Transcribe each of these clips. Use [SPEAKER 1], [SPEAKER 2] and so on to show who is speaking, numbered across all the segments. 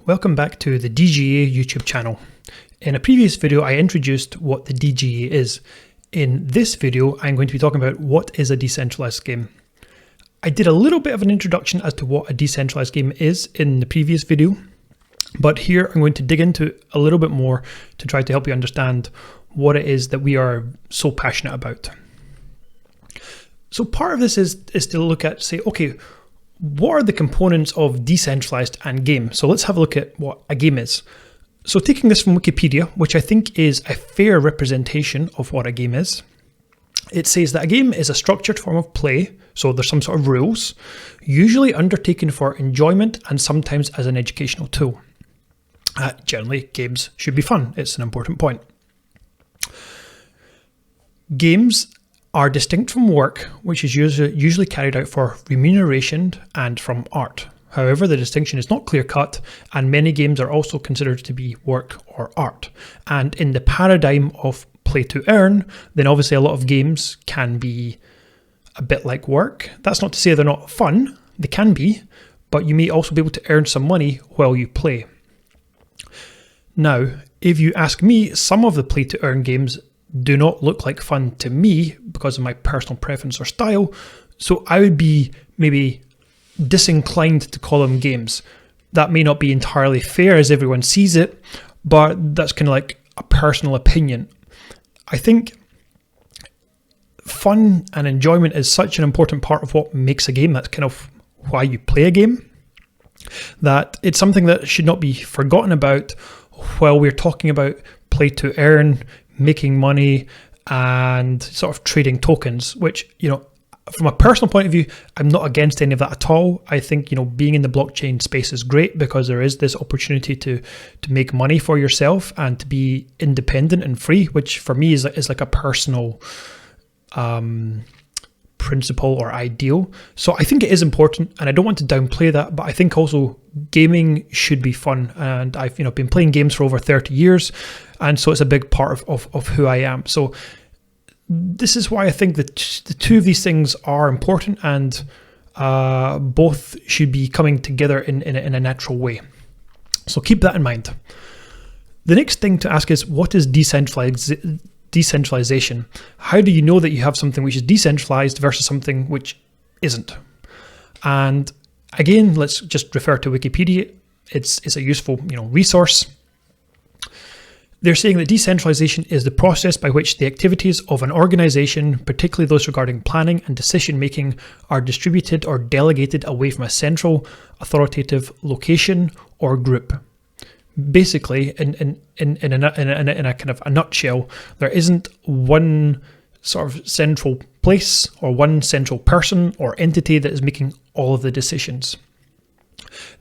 [SPEAKER 1] Welcome back to the DGA YouTube channel. In a previous video, I introduced what the DGA is. In this video, I'm going to be talking about what is a decentralized game. I did a little bit of an introduction as to what a decentralized game is in the previous video, but here I'm going to dig into a little bit more to try to help you understand what it is that we are so passionate about. So part of this is to look at, say, okay, what are the components of decentralized and game? So let's have a look at what a game is. So taking this from Wikipedia, which I think is a fair representation of what a game is, it says that a game is a structured form of play, so there's some sort of rules, usually undertaken for enjoyment and sometimes as an educational tool. Generally, games should be fun. It's an important point. Games are distinct from work, which is usually carried out for remuneration, and from art. However, the distinction is not clear-cut, and many games are also considered to be work or art. And in the paradigm of play to earn, then obviously a lot of games can be a bit like work. That's not to say they're not fun, they can be, but you may also be able to earn some money while you play. Now, if you ask me, some of the play to earn games do not look like fun to me because of my personal preference or style, so I would be maybe disinclined to call them games. That may not be entirely fair as everyone sees it, but that's kind of like a personal opinion. I think fun and enjoyment is such an important part of what makes a game. That's kind of why you play a game, that it's something that should not be forgotten about while we're talking about play to earn, making money, and sort of trading tokens, which, you know, from a personal point of view, I'm not against any of that at all. I think, you know, being in the blockchain space is great because there is this opportunity to make money for yourself and to be independent and free, which for me is like a personal principle or ideal. So I think it is important, and I don't want to downplay that, but I think also gaming should be fun. And I've, you know, been playing games for over 30 years, and so it's a big part of who I am. So this is why I think that the two of these things are important, and both should be coming together in a natural way. So keep that in mind. The next thing to ask is, what is decentralization? How do you know that you have something which is decentralized versus something which isn't? And again, let's just refer to Wikipedia. It's a useful, you know, resource. They're saying that decentralization is the process by which the activities of an organization, particularly those regarding planning and decision making, are distributed or delegated away from a central authoritative location or group. Basically, in a kind of a nutshell, there isn't one sort of central place or one central person or entity that is making all of the decisions.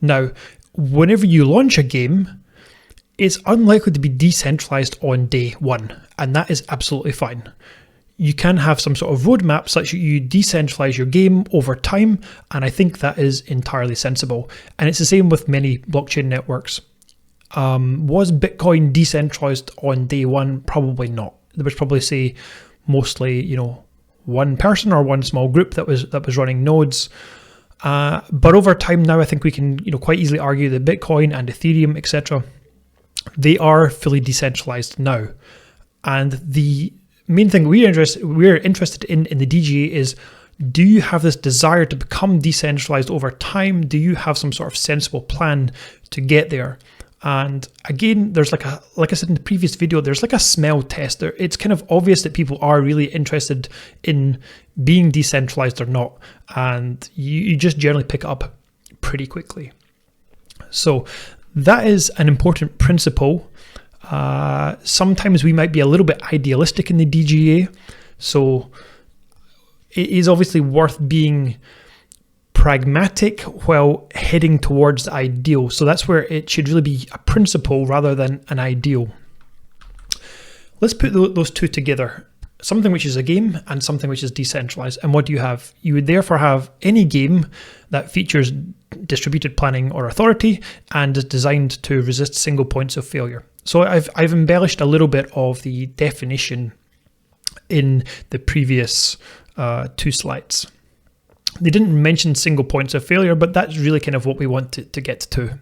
[SPEAKER 1] Now, whenever you launch a game, it's unlikely to be decentralized on day one, and that is absolutely fine. You can have some sort of roadmap such that you decentralize your game over time, and I think that is entirely sensible. And it's the same with many blockchain networks. Was Bitcoin decentralized on day one? Probably not. There was probably, say, mostly, you know, one person or one small group that was running nodes. But over time now, I think we can, you know, quite easily argue that Bitcoin and Ethereum, etc., they are fully decentralized now. And the main thing we're interested in the DGA is, do you have this desire to become decentralized over time? Do you have some sort of sensible plan to get there? And again, there's like I said in the previous video, there's like a smell test there. It's kind of obvious that people are really interested in being decentralized or not. And you just generally pick it up pretty quickly. So that is an important principle. Sometimes we might be a little bit idealistic in the DGA. So it is obviously worth being pragmatic while heading towards the ideal. So that's where it should really be a principle rather than an ideal. Let's put those two together. Something which is a game and something which is decentralized. And what do you have? You would therefore have any game that features distributed planning or authority and is designed to resist single points of failure. So I've embellished a little bit of the definition in the previous 2 slides. They didn't mention single points of failure, but that's really kind of what we want to get to.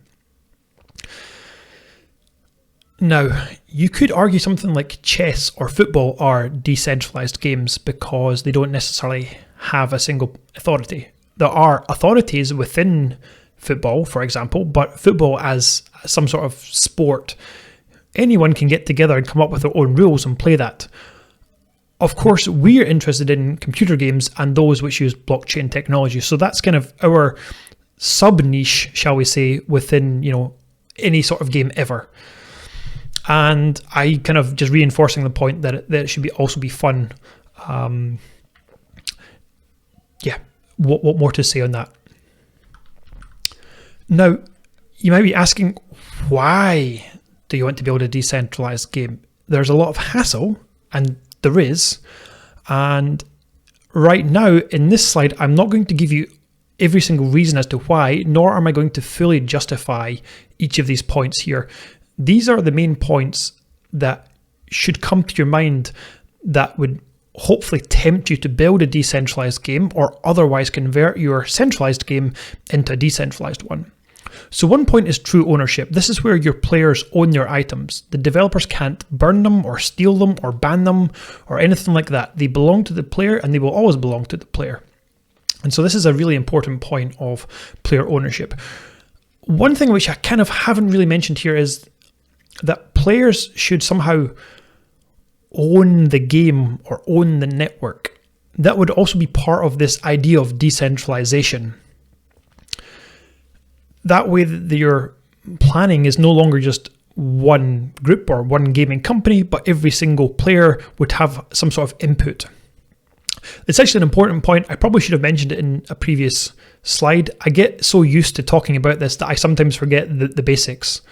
[SPEAKER 1] Now, you could argue something like chess or football are decentralized games because they don't necessarily have a single authority. There are authorities within football, for example, but football as some sort of sport, anyone can get together and come up with their own rules and play that. Of course, we're interested in computer games and those which use blockchain technology. So that's kind of our sub-niche, shall we say, within, any sort of game ever. And I kind of just reinforcing the point that it should also be fun. What more to say on that? Now, you might be asking, why do you want to build a decentralized game? There's a lot of hassle, and there is. And right now, in this slide, I'm not going to give you every single reason as to why, nor am I going to fully justify each of these points here. These are the main points that should come to your mind that would hopefully tempt you to build a decentralized game or otherwise convert your centralized game into a decentralized one. So one point is true ownership. This is where your players own their items. The developers can't burn them or steal them or ban them or anything like that. They belong to the player and they will always belong to the player. And so this is a really important point of player ownership. One thing which I kind of haven't really mentioned here is that players should somehow own the game or own the network. That would also be part of this idea of decentralization. That way your planning is no longer just one group or one gaming company, but every single player would have some sort of input. It's actually an important point. I probably should have mentioned it in a previous slide. I get so used to talking about this that I sometimes forget the basics.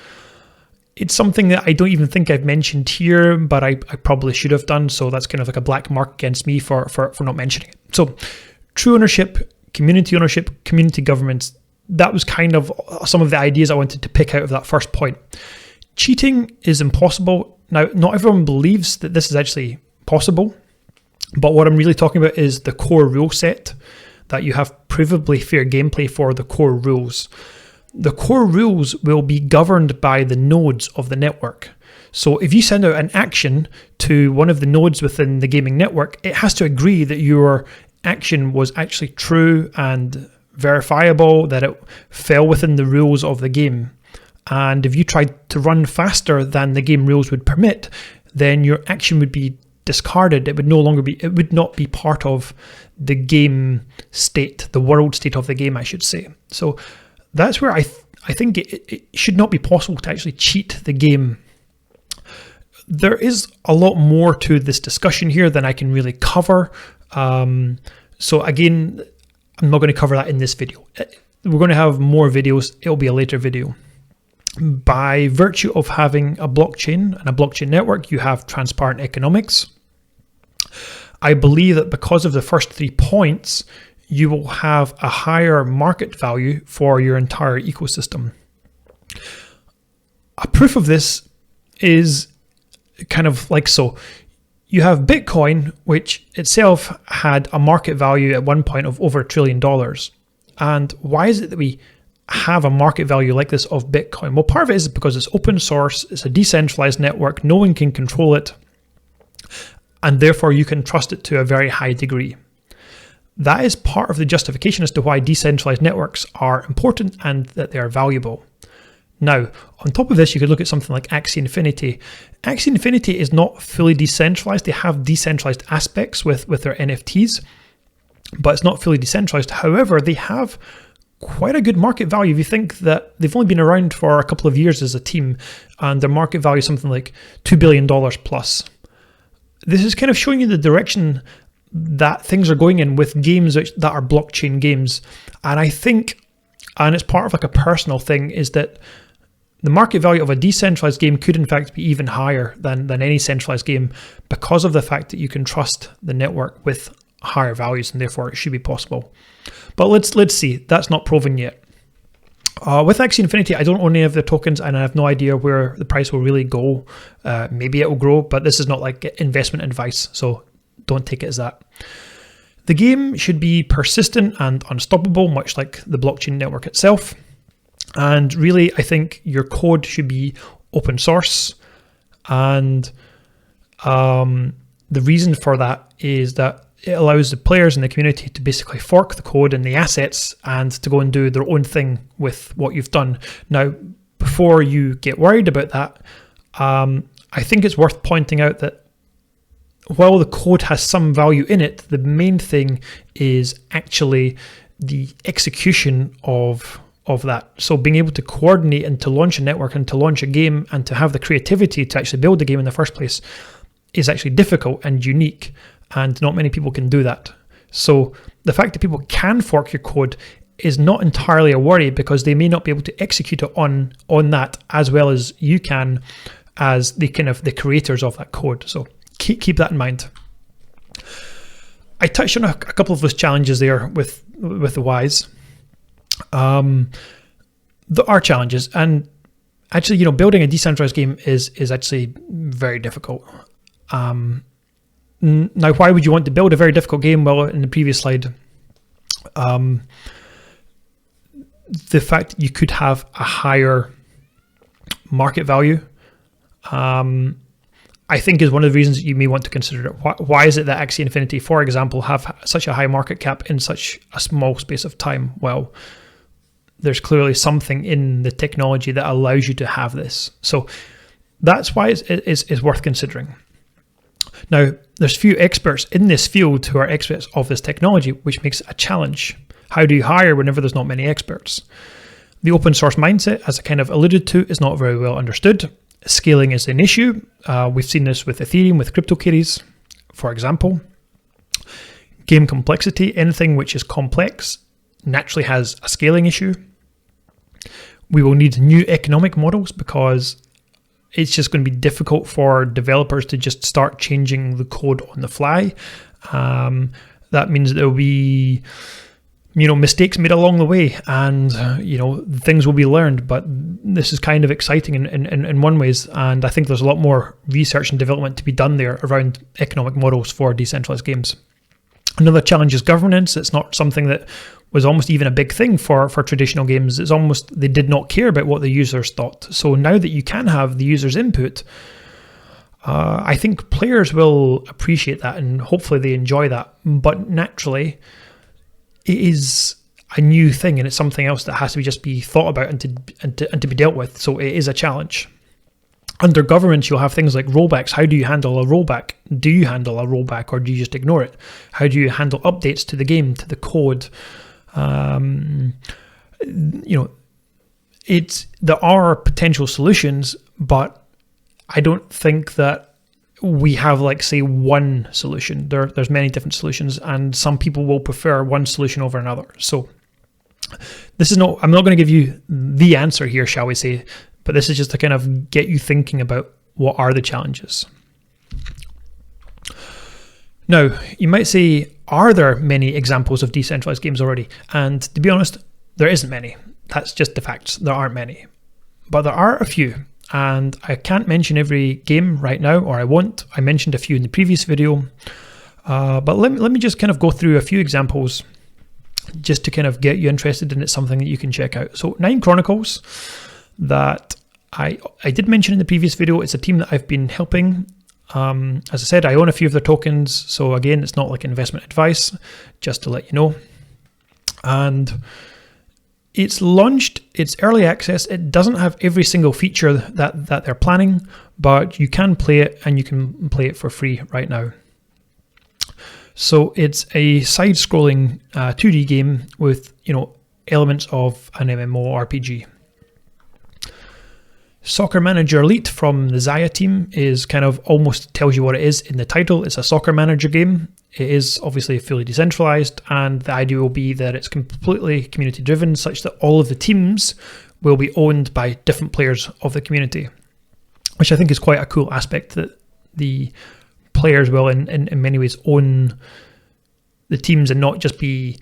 [SPEAKER 1] It's something that I don't even think I've mentioned here, but I probably should have done. So that's kind of like a black mark against me for not mentioning it. So true ownership, community governance, that was kind of some of the ideas I wanted to pick out of that first point. Cheating is impossible. Now, not everyone believes that this is actually possible, but what I'm really talking about is the core rule set, that you have provably fair gameplay for the core rules. The core rules will be governed by the nodes of the network. So if you send out an action to one of the nodes within the gaming network, it has to agree that your action was actually true and verifiable, that it fell within the rules of the game. And if you tried to run faster than the game rules would permit, then your action would be discarded. It would not be part of the game state, the world state of the game, I should say. So that's where I think it should not be possible to actually cheat the game. There is a lot more to this discussion here than I can really cover. So again, I'm not going to cover that in this video. We're going to have more videos. It'll be a later video. By virtue of having a blockchain and a blockchain network, you have transparent economics. I believe that because of the first 3 points, you will have a higher market value for your entire ecosystem. A proof of this is kind of like so. You have Bitcoin, which itself had a market value at one point of over $1 trillion. And why is it that we have a market value like this of Bitcoin? Well, part of it is because it's open source, it's a decentralized network, no one can control it, and therefore you can trust it to a very high degree. That is part of the justification as to why decentralized networks are important and that they are valuable. Now, on top of this, you could look at something like Axie Infinity. Axie Infinity is not fully decentralized. They have decentralized aspects with their NFTs, but it's not fully decentralized. However, they have quite a good market value. If you think that they've only been around for a couple of years as a team, and their market value is something like $2 billion plus. This is kind of showing you the direction that things are going in with games that are blockchain games. And I think, and it's part of like a personal thing, is that the market value of a decentralized game could in fact be even higher than any centralized game because of the fact that you can trust the network with higher values, and therefore it should be possible. But let's see. That's not proven yet. With Axie Infinity, I don't own any of the tokens, and I have no idea where the price will really go. Maybe it will grow, but this is not like investment advice, so don't take it as that. The game should be persistent and unstoppable, much like the blockchain network itself. And really, I think your code should be open source. And the reason for that is that it allows the players in the community to basically fork the code and the assets and to go and do their own thing with what you've done. Now, before you get worried about that, I think it's worth pointing out that while the code has some value in it, the main thing is actually the execution of that. So being able to coordinate and to launch a network and to launch a game and to have the creativity to actually build the game in the first place is actually difficult and unique, and not many people can do that. So the fact that people can fork your code is not entirely a worry, because they may not be able to execute it on that as well as you can as the creators of that code. So keep that in mind. I touched on a couple of those challenges there with the whys. There are challenges, and actually, building a decentralized game is actually very difficult. Now, why would you want to build a very difficult game? Well, in the previous slide, the fact that you could have a higher market value, I think is one of the reasons you may want to consider it. Why is it that Axie Infinity, for example, have such a high market cap in such a small space of time? Well, there's clearly something in the technology that allows you to have this. So that's why it's worth considering. Now, there's few experts in this field who are experts of this technology, which makes it a challenge. How do you hire whenever there's not many experts? The open source mindset, as I kind of alluded to, is not very well understood. Scaling is an issue. We've seen this with Ethereum, with CryptoKitties, for example. Game complexity, anything which is complex, naturally has a scaling issue. We will need new economic models, because it's just going to be difficult for developers to just start changing the code on the fly. That means there will be mistakes made along the way, and things will be learned. But this is kind of exciting in one ways, and I think there's a lot more research and development to be done there around economic models for decentralized games. Another challenge is governance. It's not something that was almost even a big thing for traditional games. It's almost, they did not care about what the users thought. So now that you can have the user's input, I think players will appreciate that, and hopefully they enjoy that. But naturally, it is a new thing, and it's something else that has to just be thought about and to be dealt with. So it is a challenge. Under governance, you'll have things like rollbacks. How do you handle a rollback? Do you handle a rollback, or do you just ignore it? How do you handle updates to the game, to the code? There are potential solutions, but I don't think that we have, say, one solution. There's many different solutions, and some people will prefer one solution over another. So I'm not going to give you the answer here, shall we say, but this is just to kind of get you thinking about what are the challenges. Now, you might say, are there many examples of decentralized games already? And to be honest, there isn't many. That's just the facts. There aren't many. But there are a few. And I can't mention every game right now, or I won't. I mentioned a few in the previous video. But let me just kind of go through a few examples just to kind of get you interested in it, something that you can check out. So 9 Chronicles, that I did mention in the previous video. It's a team that I've been helping. As I said, I own a few of their tokens. So again, it's not like investment advice, just to let you know. And it's launched, it's early access. It doesn't have every single feature that they're planning, but you can play it, and you can play it for free right now. So it's a side-scrolling 2D game with, elements of an MMORPG. Soccer Manager Elite from the Zaya team is kind of almost tells you what it is in the title. It's a soccer manager game. It is obviously fully decentralized, and the idea will be that it's completely community driven, such that all of the teams will be owned by different players of the community, which I think is quite a cool aspect, that the players will in many ways own the teams and not just be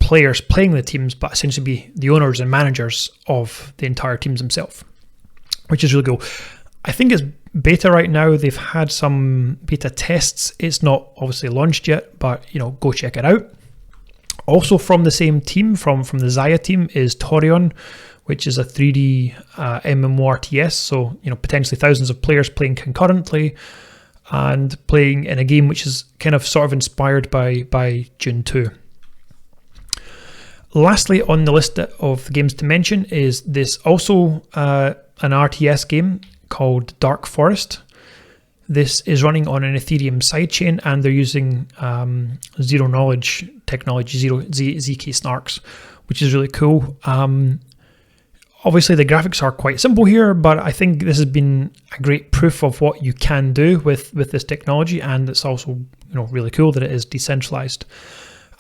[SPEAKER 1] players playing the teams, but essentially be the owners and managers of the entire teams themselves, which is really cool. I think it's beta right now. They've had some beta tests. It's not obviously launched yet, but go check it out. Also from the same team, from the Zaya team, is Torion, which is a 3D MMORTS. So, potentially thousands of players playing concurrently and playing in a game which is kind of sort of inspired by Dune 2. Lastly on the list of games to mention is this also an RTS game called Dark Forest. This is running on an Ethereum sidechain, and they're using zero knowledge technology, ZK snarks, which is really cool. Obviously the graphics are quite simple here, but I think this has been a great proof of what you can do with this technology, and it's also really cool that it is decentralized.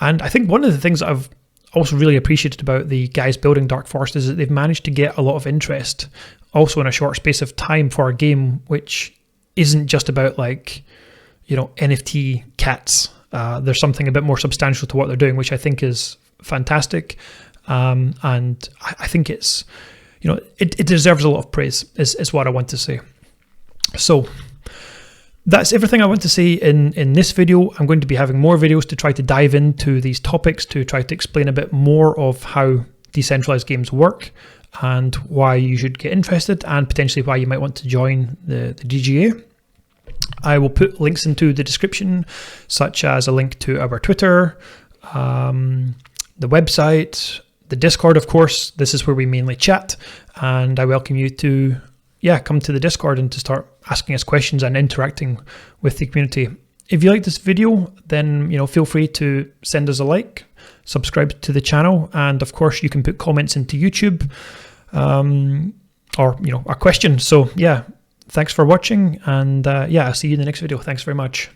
[SPEAKER 1] And I think one of the things that I've also really appreciated about the guys building Dark Forest is that they've managed to get a lot of interest also in a short space of time for a game which isn't just about NFT cats. There's something a bit more substantial to what they're doing, which I think is fantastic. And I think it's, it deserves a lot of praise is what I want to say. So that's everything I want to say in this video. I'm going to be having more videos to try to dive into these topics, to try to explain a bit more of how decentralized games work and why you should get interested, and potentially why you might want to join the DGA. I will put links into the description, such as a link to our Twitter, the website, the Discord, of course. This is where we mainly chat, and I welcome you to come to the Discord and to start asking us questions and interacting with the community. If you like this video, then feel free to send us a like, subscribe to the channel, and of course you can put comments into YouTube or a question. So thanks for watching, and I'll see you in the next video. Thanks very much.